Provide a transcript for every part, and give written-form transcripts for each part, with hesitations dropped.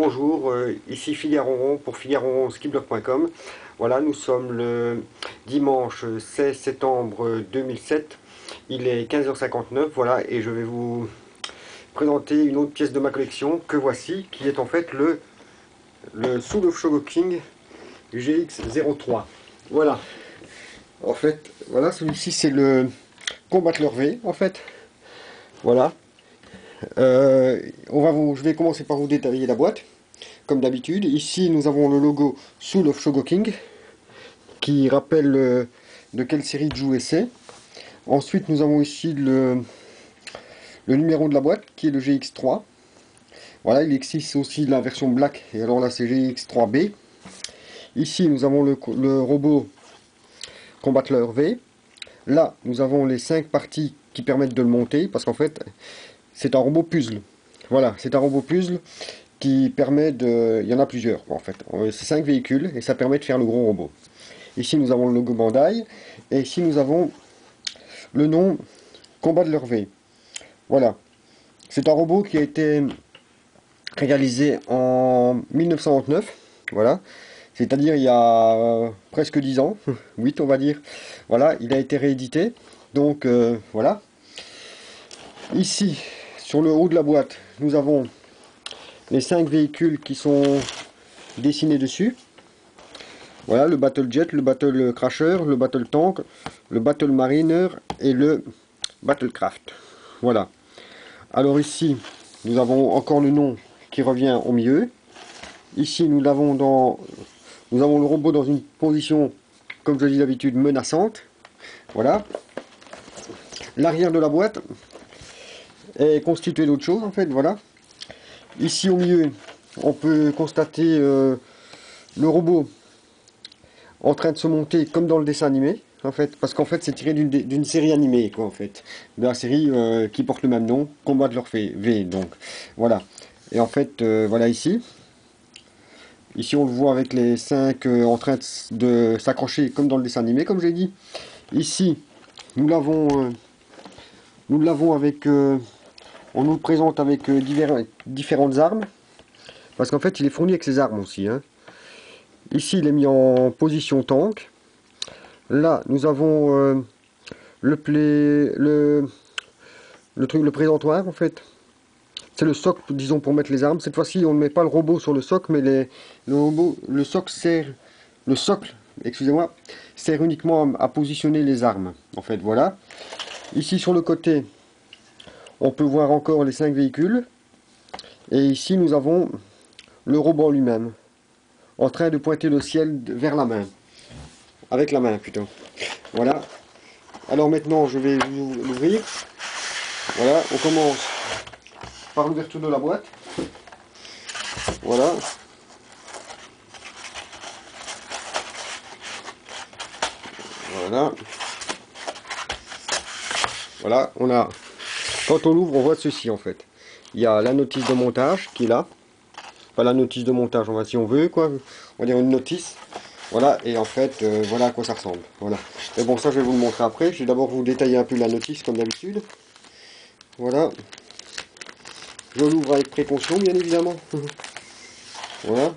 Bonjour, ici Figaro pour figaroronskiblock.com. Voilà, nous sommes le dimanche 16 septembre 2007. Il est 15h59, voilà, et je vais vous présenter une autre pièce de ma collection que voici, qui est en fait le Soul of Shogoking GX03. Voilà, en fait, voilà, celui-ci c'est le Combattler V, en fait. Voilà. Je vais commencer par vous détailler la boîte, comme d'habitude. Ici, nous avons le logo Soul of Shogoking, qui rappelle de quelle série de jouets c'est. Ensuite, nous avons ici le numéro de la boîte, qui est le GX3. Voilà, il existe aussi la version black, et alors là, c'est GX3B. Ici, nous avons le robot Combattler V. Là, nous avons les 5 parties qui permettent de le monter, parce qu'en fait, c'est un robot puzzle. Voilà, c'est un robot puzzle qui permet de... Il y en a plusieurs, en fait. C'est 5 véhicules, et ça permet de faire le gros robot. Ici, nous avons le logo Bandai, et ici, nous avons le nom Combattler V. Voilà. C'est un robot qui a été réalisé en 1929. Voilà. C'est-à-dire il y a presque 10 ans, 8 on va dire. Voilà, il a été réédité. Donc voilà. Ici, sur le haut de la boîte, nous avons les 5 véhicules qui sont dessinés dessus. Voilà, le Battle Jet, le Battle Crasher, le Battle Tank, le Battle Mariner et le Battlecraft. Voilà. Alors ici, nous avons encore le nom qui revient au milieu. Ici, nous avons le robot dans une position, comme je dis d'habitude, menaçante. Voilà. L'arrière de la boîte est constitué d'autre chose, en fait. Voilà. Ici, au milieu, on peut constater le robot en train de se monter comme dans le dessin animé. En fait, parce qu'en fait c'est tiré d'une série animée, quoi, en fait, de la série qui porte le même nom, Combattler V, donc voilà. Et en fait voilà, ici on le voit avec les 5 en train de s'accrocher comme dans le dessin animé, comme j'ai dit. Ici nous l'avons avec on nous le présente avec différentes armes, parce qu'en fait il est fourni avec ses armes aussi, hein. Ici il est mis en position tank. Là, nous avons le présentoir, en fait. C'est le socle, disons, pour mettre les armes. Cette fois-ci, on ne met pas le robot sur le socle, mais le socle, excusez-moi, sert uniquement à positionner les armes. En fait, voilà. Ici, sur le côté, on peut voir encore les 5 véhicules. Et ici, nous avons le robot lui-même, en train de pointer le ciel vers la main. Avec la main, plutôt. Voilà. Alors maintenant, je vais l'ouvrir. Voilà, on commence par l'ouverture de la boîte. Voilà. Voilà. Voilà, on a... Quand on l'ouvre, on voit ceci, en fait. Il y a la notice de montage qui est là. Pas la notice de montage, on va, si on veut, quoi. On va dire une notice. Voilà, et en fait, voilà à quoi ça ressemble. Voilà. Mais bon, ça, je vais vous le montrer après. Je vais d'abord vous détailler un peu la notice, comme d'habitude. Voilà. Je l'ouvre avec précaution, bien évidemment. Voilà.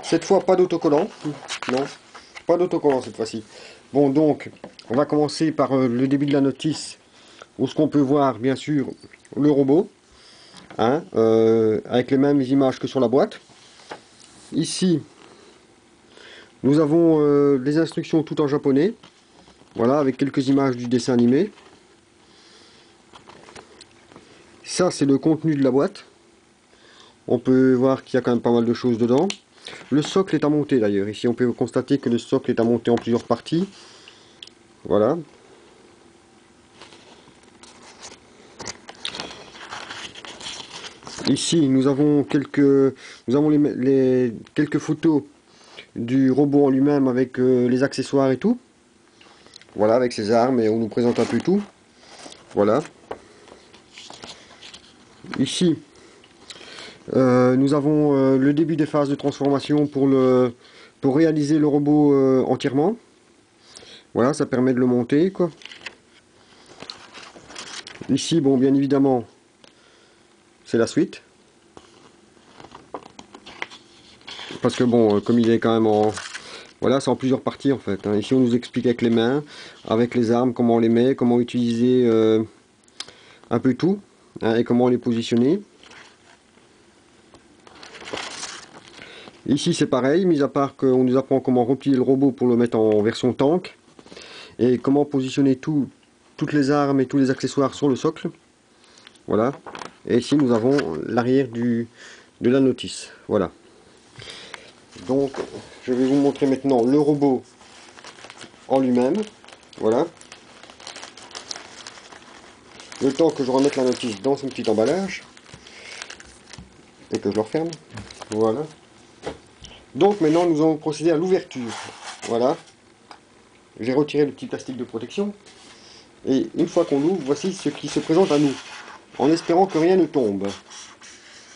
Cette fois, pas d'autocollant. Non, pas d'autocollant cette fois-ci. Bon, donc, on va commencer par le début de la notice, où ce qu'on peut voir, bien sûr, le robot. Hein, avec les mêmes images que sur la boîte. Ici, nous avons les instructions tout en japonais. Voilà, avec quelques images du dessin animé. Ça, c'est le contenu de la boîte. On peut voir qu'il y a quand même pas mal de choses dedans. Le socle est à monter d'ailleurs. Ici, on peut constater que le socle est à monter en plusieurs parties. Voilà. Ici, nous avons quelques photos du robot en lui-même avec les accessoires et tout. Voilà, avec ses armes, et on nous présente un peu tout. Voilà. Ici, nous avons le début des phases de transformation pour réaliser le robot entièrement. Voilà, ça permet de le monter, quoi. Ici, bon, bien évidemment, c'est la suite. parce que bon, comme il est quand même en... Voilà, c'est en plusieurs parties en fait, hein. Ici on nous explique avec les mains, avec les armes, comment on les met, comment utiliser un peu tout, hein, et comment les positionner. Ici c'est pareil, mis à part qu'on nous apprend comment replier le robot pour le mettre en version tank, et comment positionner toutes les armes et tous les accessoires sur le socle. Voilà. Et ici nous avons l'arrière de la notice. Voilà. Donc je vais vous montrer maintenant le robot en lui-même. Voilà. Le temps que je remette la notice dans son petit emballage et que je le referme. Voilà. Donc maintenant nous allons procéder à l'ouverture. Voilà. J'ai retiré le petit plastique de protection. Et une fois qu'on l'ouvre, voici ce qui se présente à nous. En espérant que rien ne tombe.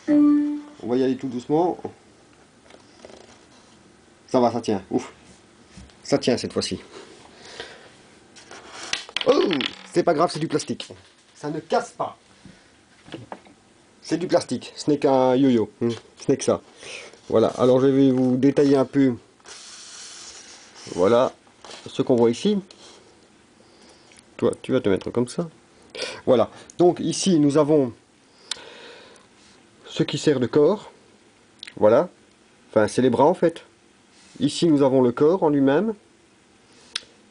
On va y aller tout doucement. Ça va, ça tient. Ouf. Ça tient cette fois-ci. Oh, c'est pas grave, c'est du plastique. Ça ne casse pas. C'est du plastique. Ce n'est qu'un yo-yo. Ce n'est que ça. Voilà. Alors je vais vous détailler un peu. Voilà. Ce qu'on voit ici. Toi, tu vas te mettre comme ça. Voilà. Donc ici, nous avons ce qui sert de corps. Voilà. Enfin, c'est les bras en fait. Ici, nous avons le corps en lui-même.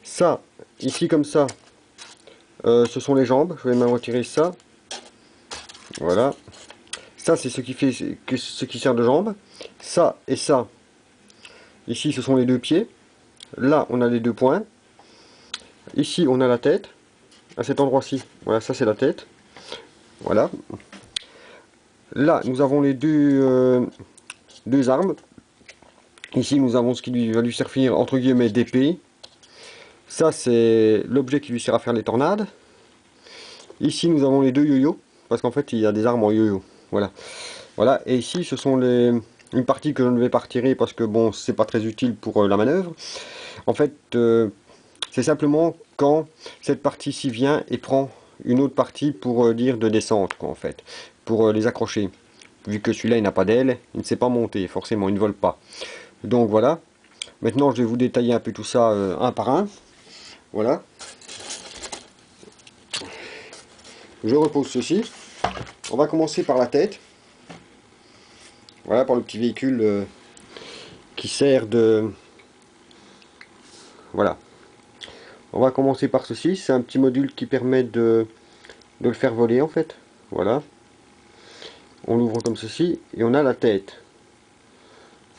Ça, ici comme ça, ce sont les jambes. Je vais même retirer ça. Voilà. Ça, c'est ce qui fait ce qui sert de jambes. Ça et ça. Ici, ce sont les deux pieds. Là, on a les deux poings. Ici, on a la tête. À cet endroit-ci. Voilà, ça c'est la tête. Voilà. Là, nous avons les deux armes. Ici, nous avons ce qui va lui servir entre guillemets d'épée. Ça, c'est l'objet qui lui sert à faire les tornades. Ici, nous avons les deux yo-yo, parce qu'en fait, il y a des armes en yo-yo. Voilà. Voilà. Et ici, ce sont une partie que je ne vais pas retirer parce que bon, c'est pas très utile pour la manœuvre. En fait, c'est simplement quand cette partie-ci vient et prend une autre partie pour dire de descente, quoi, en fait, pour les accrocher. Vu que celui-là, il n'a pas d'aile, il ne sait pas monter, forcément, il ne vole pas. Donc voilà. Maintenant, je vais vous détailler un peu tout ça un par un. Voilà. Je repose ceci. On va commencer par la tête. Voilà, par le petit véhicule qui sert de... Voilà. On va commencer par ceci. C'est un petit module qui permet de le faire voler, en fait. Voilà. On l'ouvre comme ceci et on a la tête.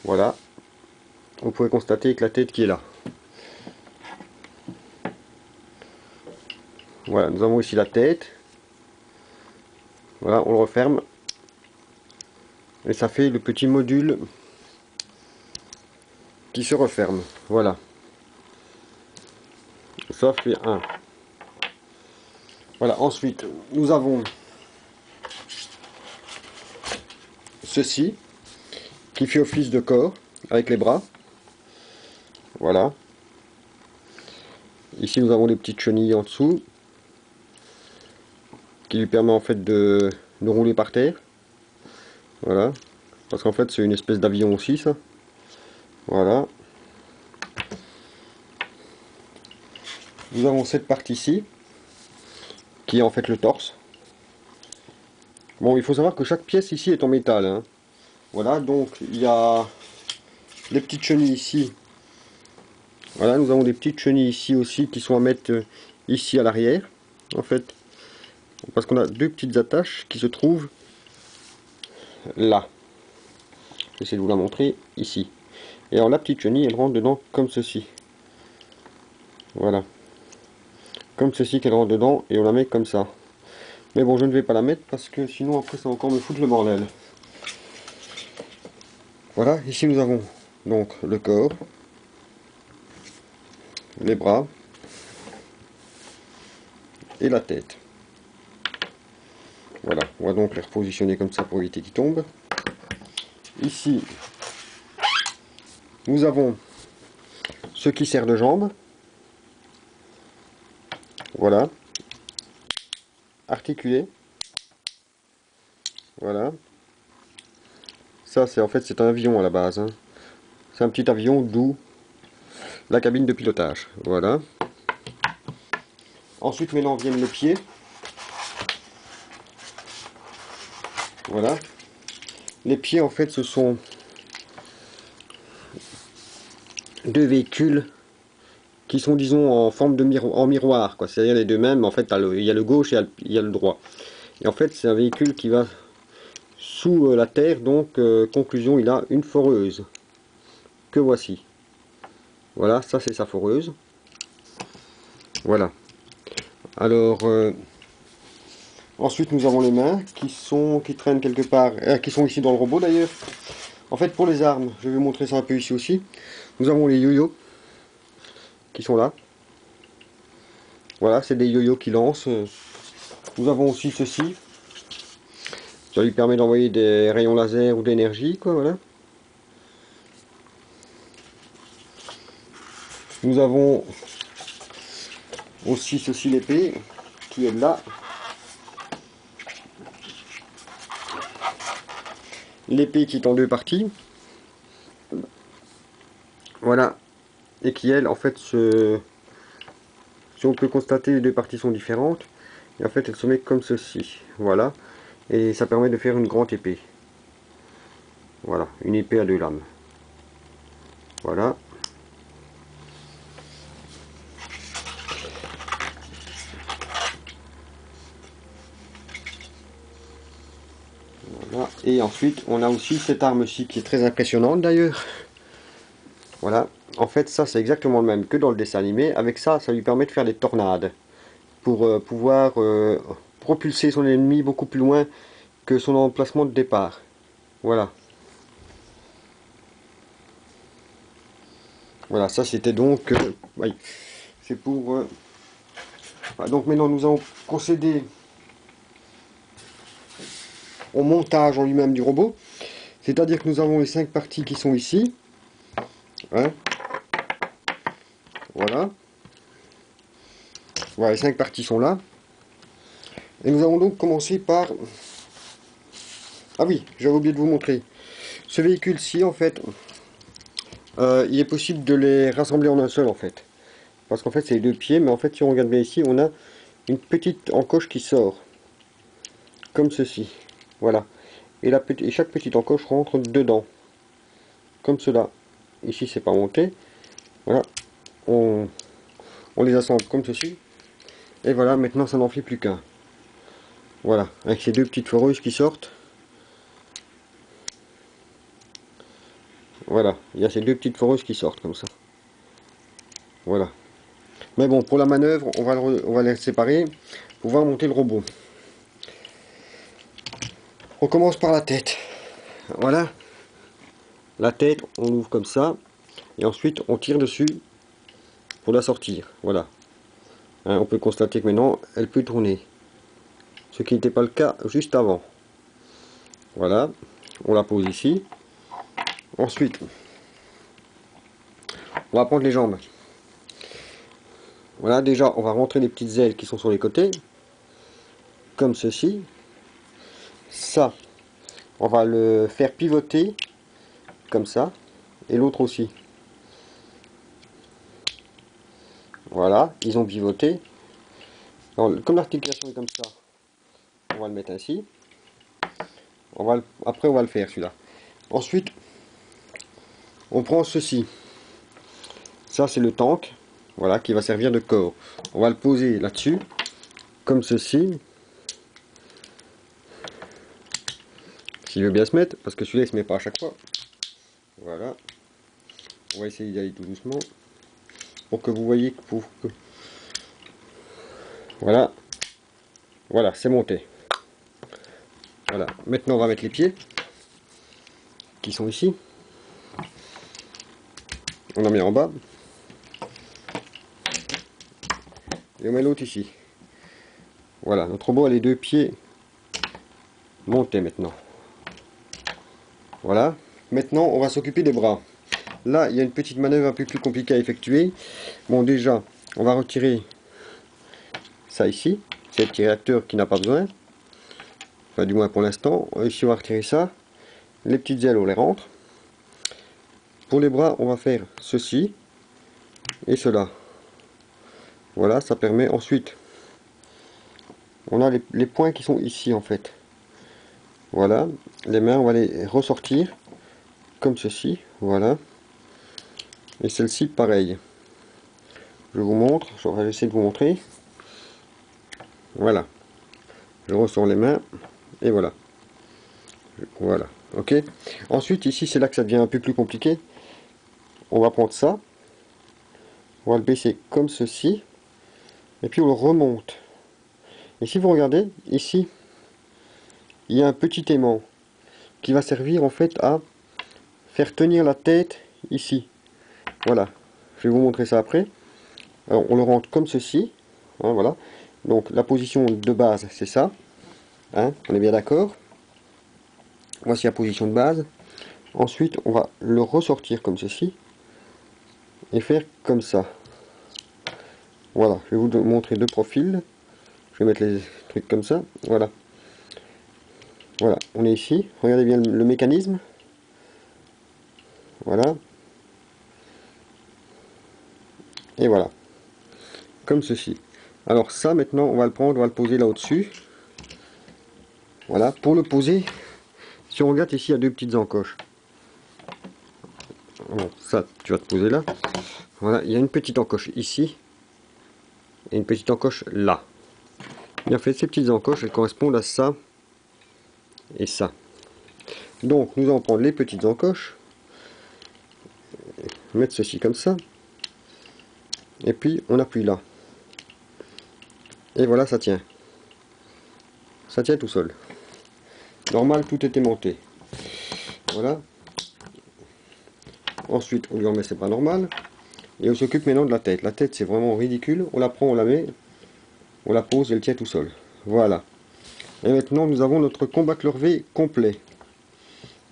Voilà. Vous pouvez constater que la tête qui est là. Voilà, nous avons ici la tête. Voilà, on le referme. Et ça fait le petit module qui se referme. Voilà. Ça fait un. Voilà, ensuite, nous avons ceci qui fait office de corps avec les bras. Voilà. Ici, nous avons des petites chenilles en dessous qui lui permet en fait de rouler par terre. Voilà. Parce qu'en fait, c'est une espèce d'avion aussi, ça. Voilà. Nous avons cette partie-ci qui est en fait le torse. Bon, il faut savoir que chaque pièce ici est en métal, hein. Voilà, donc il y a les petites chenilles ici. Voilà, nous avons des petites chenilles ici aussi qui sont à mettre ici à l'arrière, en fait. Parce qu'on a deux petites attaches qui se trouvent là. J'essaie de vous la montrer ici. Et alors la petite chenille, elle rentre dedans comme ceci. Voilà. Comme ceci qu'elle rentre dedans et on la met comme ça. Mais bon, je ne vais pas la mettre parce que sinon après ça va encore me foutre le bordel. Voilà, ici nous avons donc le corps, les bras et la tête. Voilà, on va donc les repositionner comme ça pour éviter qu'ils tombent. Ici, nous avons ce qui sert de jambe. Voilà. Articulé. Voilà. Ça, c'est en fait c'est un avion à la base, hein. c'est un petit avion, d'où la cabine de pilotage. Voilà. Ensuite, maintenant viennent les pieds. Voilà. Les pieds, en fait, ce sont deux véhicules qui sont, disons, en forme de miroir, quoi. C'est-à-dire les deux mêmes. En fait, il y a le gauche et il y a le droit. Et en fait, c'est un véhicule qui va sous la terre. Donc, conclusion, il a une foreuse. Que voici. Voilà, ça c'est sa foreuse. Voilà. Alors, ensuite nous avons les mains qui traînent quelque part, qui sont ici dans le robot d'ailleurs. En fait, pour les armes, je vais vous montrer ça un peu ici aussi. Nous avons les yo-yo qui sont là. Voilà, c'est des yo-yo qui lancent. Nous avons aussi ceci. Ça lui permet d'envoyer des rayons laser ou d'énergie, quoi, voilà. Nous avons aussi ceci, l'épée, qui est là. L'épée qui est en deux parties. Voilà. Et qui, elle, en fait, si on peut constater, les deux parties sont différentes. Et en fait, elle se met comme ceci. Voilà. Et ça permet de faire une grande épée. Voilà. Une épée à deux lames. Voilà. Voilà. Et ensuite, on a aussi cette arme-ci qui est très impressionnante d'ailleurs. Voilà. En fait, ça, c'est exactement le même que dans le dessin animé. Avec ça, ça lui permet de faire des tornades. Pour pouvoir propulser son ennemi beaucoup plus loin que son emplacement de départ. Voilà. Voilà, ça c'était donc... oui, c'est pour... voilà, donc maintenant nous allons procéder au montage en lui-même du robot. C'est-à-dire que nous avons les 5 parties qui sont ici. Hein, voilà. Voilà, les 5 parties sont là. Et nous allons donc commencer par... Ah oui, j'avais oublié de vous montrer. Ce véhicule-ci, en fait, il est possible de les rassembler en un seul, en fait. Parce qu'en fait, c'est les deux pieds, mais en fait, si on regarde bien ici, on a une petite encoche qui sort. Comme ceci. Voilà. Et chaque petite encoche rentre dedans. Comme cela. Ici, c'est pas monté. Voilà. On les assemble comme ceci. Et voilà, maintenant, ça n'en fait plus qu'un. Voilà. Avec ces deux petites foreuses qui sortent. Voilà. Il y a ces deux petites foreuses qui sortent comme ça. Voilà. Mais bon, pour la manœuvre, on va les séparer pour pouvoir monter le robot. On commence par la tête. Voilà. La tête, on l'ouvre comme ça. Et ensuite, on tire dessus pour la sortir. Voilà. Hein, on peut constater que maintenant, elle peut tourner. Ce qui n'était pas le cas juste avant. Voilà. On la pose ici. Ensuite, on va prendre les jambes. Voilà, déjà, on va rentrer les petites ailes qui sont sur les côtés. Comme ceci. Ça, on va le faire pivoter. Comme ça. Et l'autre aussi. Voilà, ils ont pivoté. Alors, comme l'articulation est comme ça, on va le mettre ainsi. Après, on va le faire celui-là. Ensuite, on prend ceci. Ça, c'est le tank. Voilà, qui va servir de corps. On va le poser là-dessus, comme ceci. S'il veut bien se mettre, parce que celui-là, il se met pas à chaque fois. Voilà. On va essayer d'y aller tout doucement. Pour que vous voyez que... Voilà. Voilà, c'est monté. Voilà. Maintenant, on va mettre les pieds. Qui sont ici. On en met en bas. Et on met l'autre ici. Voilà, notre robot a les deux pieds montés maintenant. Voilà. Maintenant, on va s'occuper des bras. Là, il y a une petite manœuvre un peu plus compliquée à effectuer. Bon, déjà, on va retirer ça ici. C'est le petit réacteur qui n'a pas besoin. Enfin, du moins pour l'instant. Ici, on va retirer ça. Les petites ailes, on les rentre. pour les bras, on va faire ceci et cela. Voilà, ça permet ensuite, on a les points qui sont ici en fait. Voilà, les mains, on va les ressortir comme ceci, voilà. Et celle-ci, pareil. Je vous montre, je vais essayer de vous montrer. Voilà, je ressors les mains et voilà. Voilà, ok. Ensuite, ici, c'est là que ça devient un peu plus compliqué. On va prendre ça, on va le baisser comme ceci, et puis on le remonte. Et si vous regardez, ici, il y a un petit aimant qui va servir en fait à faire tenir la tête ici. Voilà, je vais vous montrer ça après. Alors, on le rentre comme ceci, hein, voilà. Donc la position de base, c'est ça, hein, on est bien d'accord. Voici la position de base. Ensuite, on va le ressortir comme ceci et faire comme ça. Voilà, je vais vous montrer deux profils. Je vais mettre les trucs comme ça. Voilà. Voilà, on est ici. Regardez bien le mécanisme. Voilà. Et voilà. Comme ceci. Alors ça, maintenant, on va le prendre, on va le poser là au-dessus. Voilà. Pour le poser, si on regarde ici, il y a deux petites encoches. Bon, ça, tu vas te poser là. Voilà, il y a une petite encoche ici. Et une petite encoche là. Bien fait, ces petites encoches, elles correspondent à ça et ça. Donc, nous allons prendre les petites encoches. Mettre ceci comme ça. Et puis, on appuie là. Et voilà, ça tient. Ça tient tout seul. Normal, tout était monté. Voilà. Ensuite, on lui remet, c'est pas normal. Et on s'occupe maintenant de la tête. La tête, c'est vraiment ridicule. On la prend, on la met, on la pose, elle tient tout seul. Voilà. Et maintenant, nous avons notre combatteur V complet.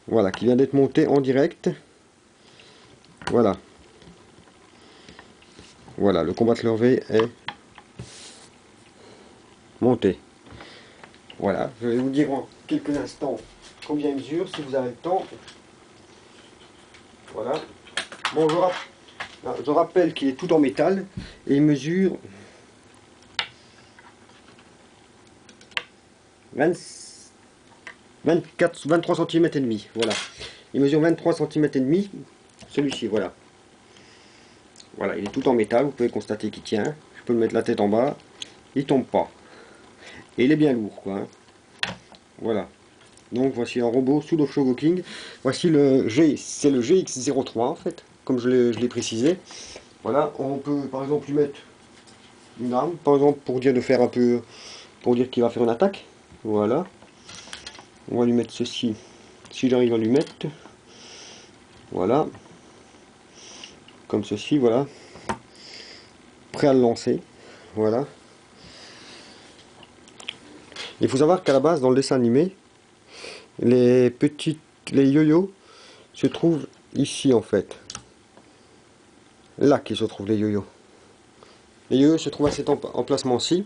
Voilà, qui vient d'être monté en direct. Voilà. Voilà, le combatteur V est monté. Voilà, je vais vous dire en quelques instants combien il mesure, si vous avez le temps. Voilà. Bon, je rappelle qu'il est tout en métal et il mesure 23 cm et demi. Voilà. Il mesure 23 cm et demi. Celui-ci, voilà. Voilà, il est tout en métal, vous pouvez constater qu'il tient. Je peux le mettre la tête en bas, il tombe pas. Et il est bien lourd, quoi. Hein. Voilà. Donc voici un robot sous le Shogo King. Voici le G, c'est le GX03 en fait, comme je l'ai précisé. Voilà, on peut par exemple lui mettre une arme, par exemple pour dire de faire un peu, pour dire qu'il va faire une attaque. Voilà. On va lui mettre ceci, si j'arrive à lui mettre. Voilà. Comme ceci, voilà. Prêt à le lancer. Voilà. Il faut savoir qu'à la base, dans le dessin animé, les yo-yo se trouvent ici en fait. Là qui se trouvent les yo-yo. Les yo-yo se trouvent à cet emplacement-ci,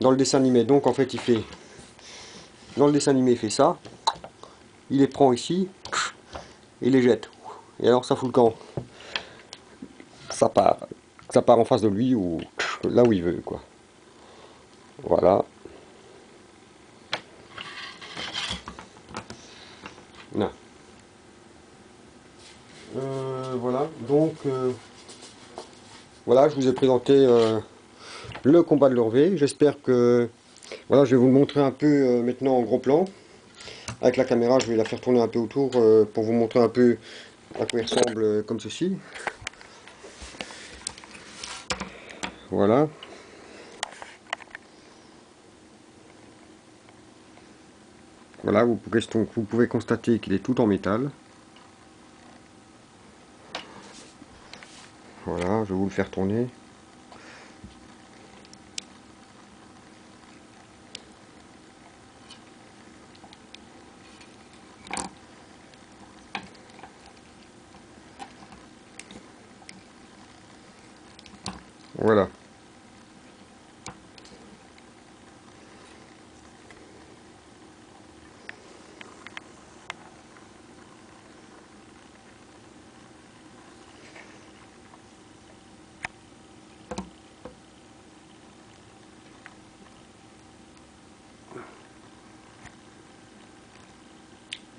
dans le dessin animé. Donc en fait, il fait, dans le dessin animé, il fait ça. Il les prend ici, il les jette. Et alors ça fout le camp. Ça part en face de lui ou là où il veut, quoi. Voilà. Non. Voilà. Donc voilà, je vous ai présenté le combat de l'Orvé. J'espère que voilà, je vais vous le montrer un peu maintenant en gros plan. Avec la caméra, je vais la faire tourner un peu autour pour vous montrer un peu à quoi il ressemble comme ceci. Voilà. Voilà, vous pouvez constater qu'il est tout en métal. Voilà, je vais vous le faire tourner. Voilà.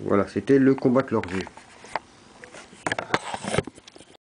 Voilà, c'était le combat de leur vue.